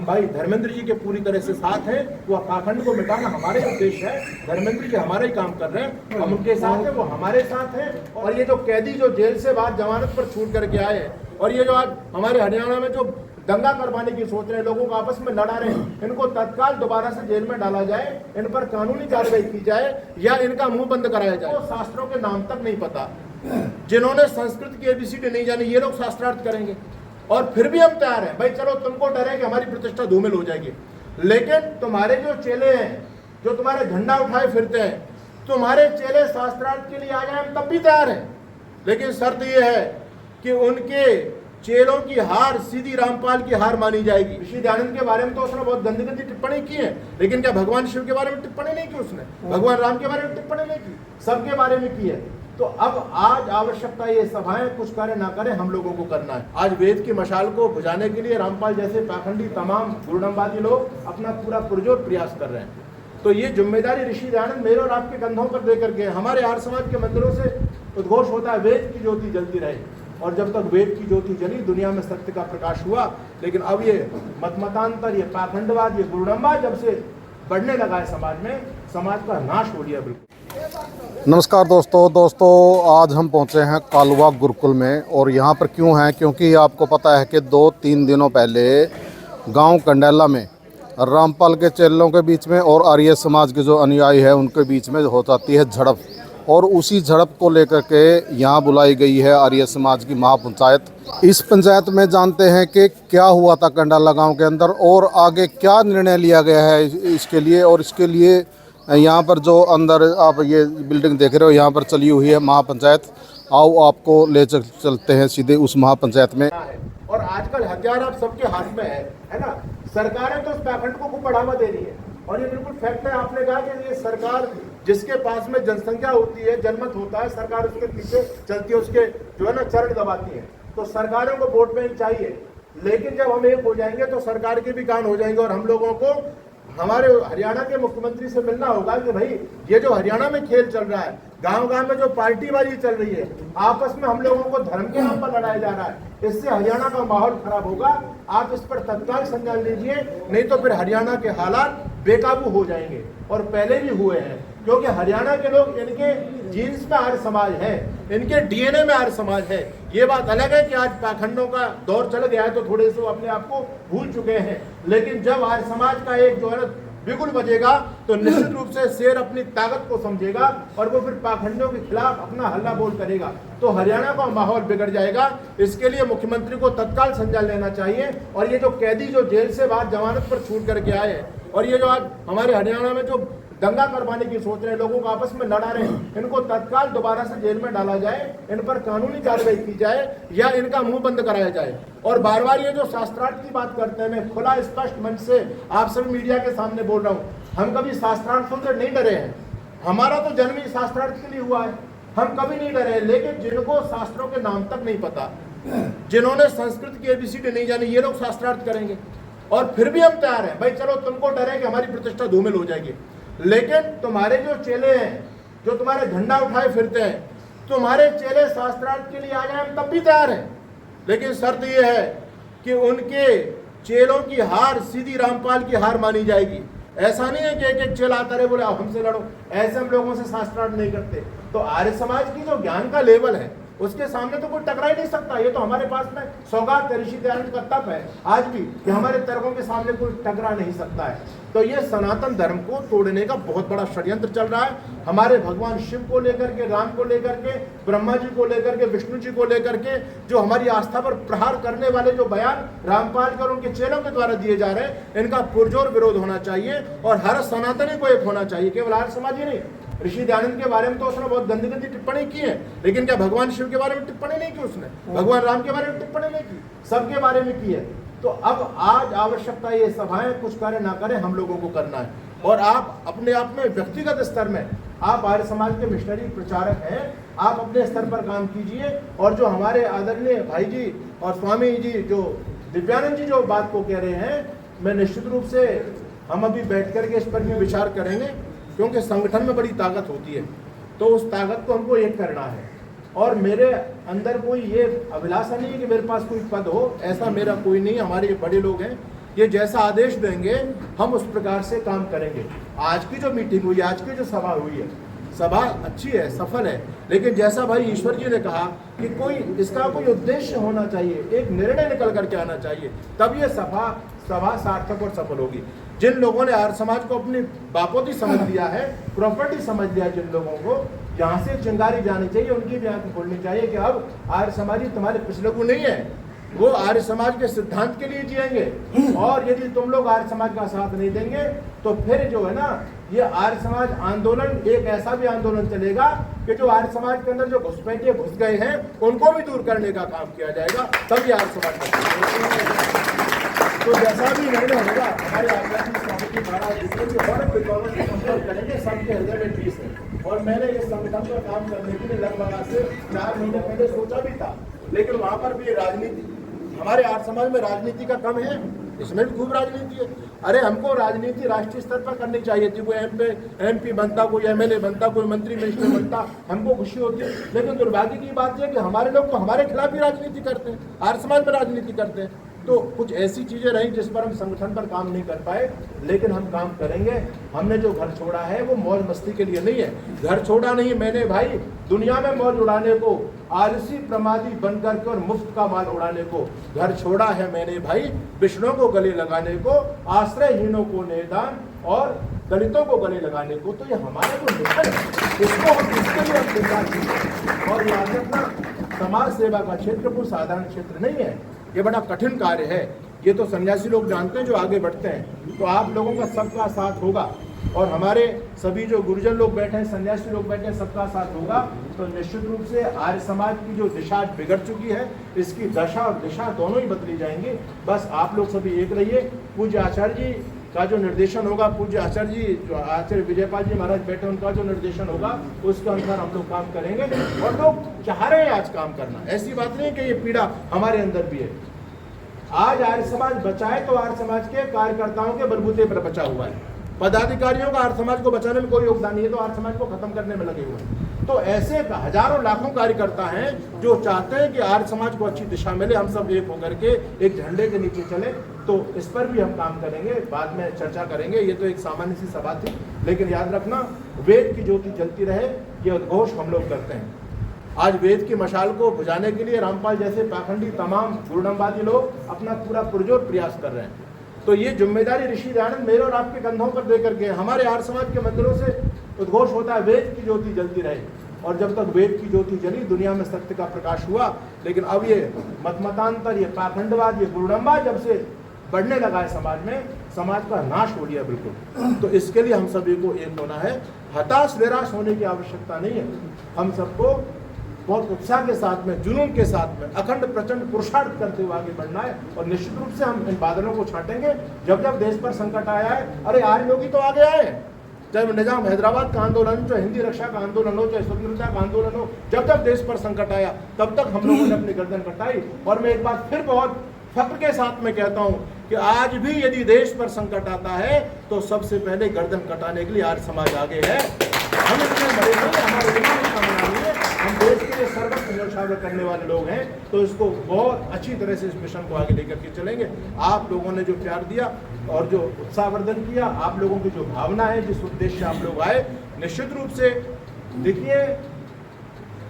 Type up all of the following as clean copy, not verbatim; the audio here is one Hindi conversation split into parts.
हम भाई धर्मेंद्र जी के पूरी तरह से साथ हैं। वो पाखंड को मिटाना हमारे उद्देश्य है। धर्मेंद्र जी हमारा ही काम कर रहे हैं, हम उनके साथ हैं, वो हमारे साथ हैं। और ये जो कैदी जो जेल से बाद जमानत पर छूट करके आए हैं, और ये जो आज हमारे हरियाणा में जो दंगा करवाने की सोच रहे हैं, लोगों को आपस में लड़ा रहे हैं, इनको तत्काल दोबारा से जेल में डाला जाए, इन पर कानूनी कार्रवाई की जाए या इनका मुंह बंद कराया जाए। तो शास्त्रों के नाम तक नहीं पता, जिन्होंने संस्कृत की एबीसीडी नहीं जानी, ये लोग शास्त्रार्थ करेंगे। और फिर भी हम तैयार हैं भाई, चलो तुमको डर है कि हमारी प्रतिष्ठा धूमिल हो जाएगी, लेकिन तुम्हारे जो चेले हैं, जो तुम्हारे झंडा उठाए फिरते हैं, तुम्हारे चेले शास्त्रार्थ के लिए आ जाए, हम तब भी तैयार हैं। लेकिन शर्त यह है कि उनके चेलों की हार सीधी रामपाल की हार मानी जाएगी। ऋषि दयानंद के बारे में तो उसने बहुत गंदी गंदी टिप्पणी की है, लेकिन क्या भगवान शिव के बारे में टिप्पणी नहीं की उसने? भगवान राम के बारे में टिप्पणी नहीं की, सबके बारे में की है। तो अब आज आवश्यकता ये सभाएं कुछ करे ना करे, हम लोगों को करना है। आज वेद की मशाल को बुझाने के लिए रामपाल जैसे पाखंडी तमाम गुरुडम्बादी लोग अपना पूरा पुरजोर प्रयास कर रहे हैं। तो ये जिम्मेदारी ऋषि दयानंद मेरे और आपके कंधों पर देकर के, हमारे आर्य समाज के मंदिरों से उद्घोष होता है वेद की ज्योति जलती रहे, और जब तक वेद की ज्योति जली दुनिया में सत्य का प्रकाश हुआ। लेकिन अब ये मतमतांतर, ये पाखंडवाद, ये गुरुडम्बा जब से बढ़ने लगा है समाज में, समाज का नाश हो गया बिल्कुल। नमस्कार दोस्तों, आज हम पहुंचे हैं कालवा गुरुकुल में। और यहाँ पर क्यों हैं? क्योंकि आपको पता है कि 2-3 दिनों पहले गांव कंडेला में रामपाल के चेलों के बीच में और आर्य समाज के जो अनुयायी है उनके बीच में हो जाती है झड़प, और उसी झड़प को लेकर के यहाँ बुलाई गई है आर्य समाज की महापंचायत। इस पंचायत में जानते हैं कि क्या हुआ था कंडेला गाँव के अंदर और आगे क्या निर्णय लिया गया है इसके लिए। और इसके लिए यहाँ पर जो अंदर आप ये बिल्डिंग देख रहे हो, यहाँ पर चली हुई है महापंचायत। आओ आपको ले चलते हैं सीधे उस महापंचायत में। और आजकल हथियार आप सबके हाथ में है ना? सरकारें तो इस पाखंड को बढ़ावा दे रही है, और ये बिल्कुल फैक्ट है। आपने कहा कि ये सरकार जिसके पास में जनसंख्या होती है, जनमत होता है, सरकार उसके पीछे चलती है, उसके जो है ना चरण दबाती है। तो सरकारों को वोट बैंक चाहिए, लेकिन जब हम एक हो जाएंगे तो सरकार के भी कान हो जाएंगे। और हम लोगों को हमारे हरियाणा के मुख्यमंत्री से मिलना होगा कि भाई ये जो हरियाणा में खेल चल रहा है, गांव गांव में जो पार्टीबाजी चल रही है, आपस में हम लोगों को धर्म के नाम पर लड़ाया जा रहा है, इससे हरियाणा का माहौल खराब होगा। आप इस पर तत्काल संज्ञान लीजिए, नहीं तो फिर हरियाणा के हालात बेकाबू हो जाएंगे, और पहले भी हुए हैं। क्योंकि हरियाणा के लोग, इनके जीन्स में आर्य समाज है, इनके डीएनए में आर्य समाज है। ये बात अलग है कि आज पाखंडों का दौर चल गया है तो थोड़े से अपने आप को भूल चुके हैं, लेकिन जब आर्य समाज का एक जो है ना बिगुल बजेगा तो निश्चित रूप से शेर अपनी ताकत को समझेगा और वो फिर पाखंडियों के खिलाफ अपना हल्ला बोल करेगा, तो हरियाणा का माहौल बिगड़ जाएगा। इसके लिए मुख्यमंत्री को तत्काल संज्ञान लेना चाहिए। और ये जो कैदी जो जेल से बाद जमानत पर छूट करके आए हैं, और ये जो आज हमारे हरियाणा में जो दंगा करवाने की सोच रहे हैं, लोगों को आपस में लड़ा रहे हैं, इनको तत्काल दोबारा से जेल में डाला जाए, इन पर कानूनी कार्रवाई की जाए या इनका मुंह बंद कराया जाए। और बार बार ये जो शास्त्रार्थ की बात करते हैं, मैं खुला स्पष्ट मंच से आप सभी मीडिया के सामने बोल रहा हूँ, हम कभी शास्त्रार्थ सुनकर नहीं डरे हैं। हमारा तो जन्म ही शास्त्रार्थ के लिए हुआ है, हम कभी नहीं डरे। लेकिन जिनको शास्त्रों के नाम तक नहीं पता, जिन्होंने संस्कृत की एबीसीडी नहीं जानी, ये लोग शास्त्रार्थ करेंगे। और फिर भी हम तैयार हैं भाई, चलो तुमको डर है कि हमारी प्रतिष्ठा धूमिल हो जाएगी, लेकिन तुम्हारे जो चेले हैं, जो तुम्हारे झंडा उठाए फिरते हैं, तुम्हारे चेले शास्त्रार्थ के लिए आ जाए, हम तब भी तैयार हैं। लेकिन शर्त यह है कि उनके चेलों की हार सीधी रामपाल की हार मानी जाएगी। ऐसा नहीं है कि एक एक चेला आता रहे बोले आओ हमसे लड़ो, ऐसे हम लोगों से शास्त्रार्थ नहीं करते। तो आर्य समाज की जो ज्ञान का लेवल है उसके सामने तो कोई टकरा ही नहीं सकता। ये तो हमारे पास में सौगात है, ऋषि दयानंद का तप है आज भी कि हमारे तर्कों के सामने कोई टकरा नहीं सकता है। तो ये सनातन धर्म को तोड़ने का बहुत बड़ा षड्यंत्र चल रहा है, हमारे भगवान शिव को लेकर के, राम को लेकर के, ब्रह्मा जी को लेकर के, विष्णु जी को लेकर के, जो हमारी आस्था पर प्रहार करने वाले जो बयान रामपाल और उनके चेलों के द्वारा दिए जा रहे हैं, इनका पुरजोर विरोध होना चाहिए। और हर सनातनी को एक होना चाहिए, केवल आर्य समाज ही नहीं। ऋषि दयानंद के बारे में तो उसने बहुत गंदी गंदी टिप्पणी की है, लेकिन क्या भगवान शिव के बारे में टिप्पणी नहीं की उसने? भगवान राम के बारे में टिप्पणी नहीं की, सबके बारे में की है। तो अब आज आवश्यकता ये सभाएं कुछ करे ना करे, हम लोगों को करना है। और आप अपने आप में व्यक्तिगत स्तर में, आप आर्य समाज के मिशनरी प्रचारक हैं, आप अपने स्तर पर काम कीजिए। और जो हमारे आदरणीय भाई जी और स्वामी जी जो दिव्यानंद जी जो बात को कह रहे हैं, मैं निश्चित रूप से हम अभी बैठ करके इस पर भी विचार करेंगे, क्योंकि संगठन में बड़ी ताकत होती है, तो उस ताकत को हमको एक करना है। और मेरे अंदर कोई ये अभिलाषा नहीं है कि मेरे पास कोई पद हो, ऐसा मेरा कोई नहीं। हमारे बड़े लोग हैं, ये जैसा आदेश देंगे हम उस प्रकार से काम करेंगे। आज की जो मीटिंग हुई, आज की जो सभा हुई है, सभा अच्छी है, सफल है, लेकिन जैसा भाई ईश्वर जी ने कहा कि कोई इसका कोई उद्देश्य होना चाहिए, एक निर्णय निकल करके आना चाहिए, तब ये सभा सार्थक और सफल होगी। जिन लोगों ने आर्य समाज को अपनी बापोती समझ लिया है, प्रॉपर्टी समझ लिया, जिन लोगों को यहाँ से चिंगारी जानी चाहिए, उनकी भी आंखें खोलनी चाहिए कि अब आर्य समाजी तुम्हारे पिछलगू नहीं है, वो आर्य समाज के सिद्धांत के लिए जिएंगे। और यदि तुम लोग आर्य समाज का साथ नहीं देंगे तो फिर जो है ना, ये आर्य समाज आंदोलन एक ऐसा भी आंदोलन चलेगा कि जो आर्य समाज के अंदर जो घुसपैठिए घुस गए हैं उनको भी दूर करने का काम किया जाएगा, तब ये आर्य समाज का। तो जैसा भी निर्णय होगा हमारे आध्यात्मिक समिति द्वारा और विद्वानों से संपर्क करेंगे, सबके हृदय में ठेस है। और मैंने इस संगठन पर काम करने के लिए लगभग आज से 4 महीने पहले सोचा भी था, लेकिन वहाँ पर भी राजनीति, हमारे आर्य समाज में राजनीति का कम है, इसमें भी खूब राजनीति है। अरे हमको राजनीति राष्ट्रीय स्तर पर करनी चाहिए थी, कोई MP बनता, कोई MLA बनता, कोई मंत्री मिनिस्टर बनता, हमको खुशी होती है। लेकिन दुर्भाग्य की बात है कि हमारे लोग तो हमारे खिलाफ ही राजनीति करते हैं, आर्य समाज में राजनीति करते हैं। तो कुछ ऐसी चीजें रही जिस पर हम संगठन पर काम नहीं कर पाए, लेकिन हम काम करेंगे। हमने जो घर छोड़ा है वो मौज मस्ती के लिए नहीं है, घर छोड़ा नहीं मैंने भाई दुनिया में मौज उड़ाने को, आलसी प्रमादी बनकर के और मुफ्त का माल उड़ाने को। घर छोड़ा है मैंने भाई विष्णु को गले लगाने को, आश्रयहीनों को निदान और दलितों को गले लगाने को। तो ये हमारे को मिशन है, इसको हम इसके लिए हम तैयार कीजिए। और याद रखना, समाज सेवा का क्षेत्र कोई साधारण क्षेत्र नहीं है, ये बड़ा कठिन कार्य है। ये तो सन्यासी लोग जानते हैं जो आगे बढ़ते हैं। तो आप लोगों का सबका साथ होगा, और हमारे सभी जो गुरुजन लोग बैठे हैं, सन्यासी लोग बैठे हैं, सबका साथ होगा, तो निश्चित रूप से आर्य समाज की जो दिशा बिगड़ चुकी है, इसकी दशा और दिशा दोनों ही बदली जाएंगी। बस आप लोग सभी एक रहिए। पूज्य आचार्य जी का जो निर्देशन होगा, पूज्य आचार्य जी जो आचार्य विजयपाल जी महाराज बैठे, उनका जो निर्देशन होगा उसके अनुसार हम लोग काम करेंगे। और लोग चाह रहे हैं आज काम करना, ऐसी बात नहीं कि ये पीड़ा हमारे अंदर भी है। आज आर्य समाज बचा है तो आर्य समाज के कार्यकर्ताओं के बलबूते पर बचा हुआ है। पदाधिकारियों का आर्य समाज को बचाने में कोई योगदान नहीं है, तो आर्य समाज को खत्म करने में लगे हुए हैं। तो ऐसे हजारों लाखों कार्यकर्ता हैं जो चाहते हैं कि आर्य समाज को अच्छी दिशा मिले, हम सब एक होकर के एक झंडे के नीचे चले। तो इस पर भी हम काम करेंगे, बाद में चर्चा करेंगे। ये तो एक सामान्य सी सभा थी, लेकिन याद रखना, वेद की ज्योति जलती रहे, ये उद्घोष हम लोग करते हैं। आज वेद की मशाल को बुझाने के लिए रामपाल जैसे पाखंडी तमाम गुरुडम्बादी लोग अपना पूरा पुरजोर प्रयास कर रहे हैं। तो ये जिम्मेदारी ऋषि दयानंद मेरे और आपके कंधों पर देकर के, हमारे आर्य समाज के मंदिरों से उद्घोष होता है, वेद की ज्योति जलती रहे। और जब तक वेद की ज्योति जली, दुनिया में सत्य का प्रकाश हुआ। लेकिन अब ये मतमतांतर, ये पाखंडवाद, ये गुरुडम्बा जब से बढ़ने लगा है समाज में, समाज का नाश हो गया बिल्कुल। तो इसके लिए हम सभी को एक होना है, हताश निराश होने की आवश्यकता नहीं है। हम सबको बहुत उत्साह के साथ में, जुनून के साथ में, अखंड प्रचंड पुरुषार्थ करते हुए आगे बढ़ना है। और निश्चित रूप से हम इन बादलों को छाटेंगे। जब जब देश पर संकट आया है, अरे आर्य लोग ही तो आगे आए हैं। चाहे निजाम हैदराबाद का आंदोलन, चाहे हिंदी रक्षा का आंदोलन हो, चाहे स्वतंत्रता का आंदोलन हो, जब जब देश पर संकट आया तब तक हम लोगों ने अपनी गर्दन कटाई। और मैं एक बात फिर बहुत फख्र के साथ में कहता हूँ कि आज भी यदि देश पर संकट आता है तो सबसे पहले गर्दन कटाने के लिए आर्य समाज आगे है। हम इसमें बड़े नहीं, हमारे दिमाग में सामना नहीं है, हम देश के लिए सर्वस्व न्यौछावर करने वाले लोग हैं। तो इसको बहुत अच्छी तरह से इस मिशन को आगे लेकर के चलेंगे। आप लोगों ने जो प्यार दिया और जो उत्साहवर्धन किया, आप लोगों की जो भावना है, जिस उद्देश्य से आप लोग आए, निश्चित रूप से देखिए,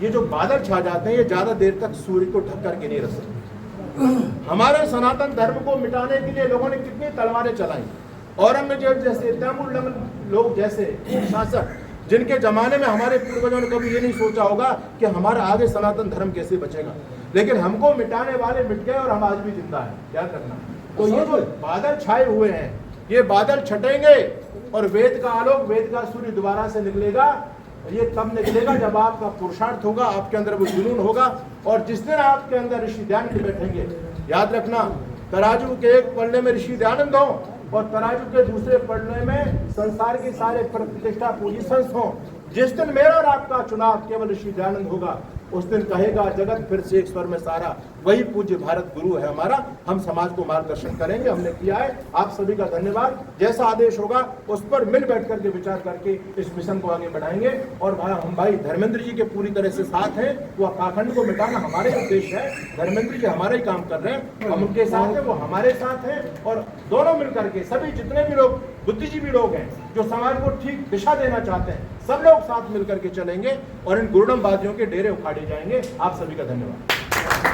ये जो बादल छा जाते हैं, ये ज्यादा देर तक सूर्य को ढक करके नहीं रह सकते। हमारे सनातन धर्म को मिटाने के लिए लोगों ने कितनी तलवारें चलाई। औरंगजेब जैसे, तैमूर लोग जैसे शासक, जिनके जमाने में हमारे पूर्वजों ने कभी ये नहीं सोचा होगा कि हमारा आगे सनातन धर्म कैसे बचेगा। लेकिन हमको मिटाने वाले मिट गए और हम आज भी जिंदा हैं, याद रखना। तो ये जो बादल छाए हुए हैं, ये बादल छटेंगे और वेद का आलोक, वेद का सूर्य दोबारा से निकलेगा। ये तब निकलेगा जब आपका पुरुषार्थ होगा, आपके अंदर वो जुनून होगा। और जिस दिन आपके अंदर ऋषि दयानंद बैठेंगे, याद रखना, तराजू के एक पलड़े में ऋषि दयानंद हो और तराजू के दूसरे पलड़े में संसार के सारे प्रतिष्ठा पोजीशंस हो। जिस दिन मेरा और आपका चुनाव केवल ऋषि दयानंद होगा, उस दिन कहेगा जगत फिर से एक स्वर में सारा, वही पूज्य भारत गुरु है हमारा। हम समाज को मार्गदर्शन करेंगे, हमने किया है। आप सभी का धन्यवाद। जैसा आदेश होगा उस पर मिल बैठ करके विचार करके इस मिशन को आगे बढ़ाएंगे। और हम भाई धर्मेंद्र जी के पूरी तरह से साथ हैं। वो पाखंड को मिटाना हमारे उद्देश्य है। धर्मेंद्र जी हमारे ही काम कर रहे हैं, हम उनके साथ हैं, वो हमारे साथ हैं। और दोनों मिल करके सभी जितने भी लोग बुद्धिजीवी लोग हैं जो समाज को ठीक दिशा देना चाहते हैं, सब लोग साथ मिलकर के चलेंगे और इन गुर्डमवादियों के डेरे उखाड़े जाएंगे। आप सभी का धन्यवाद।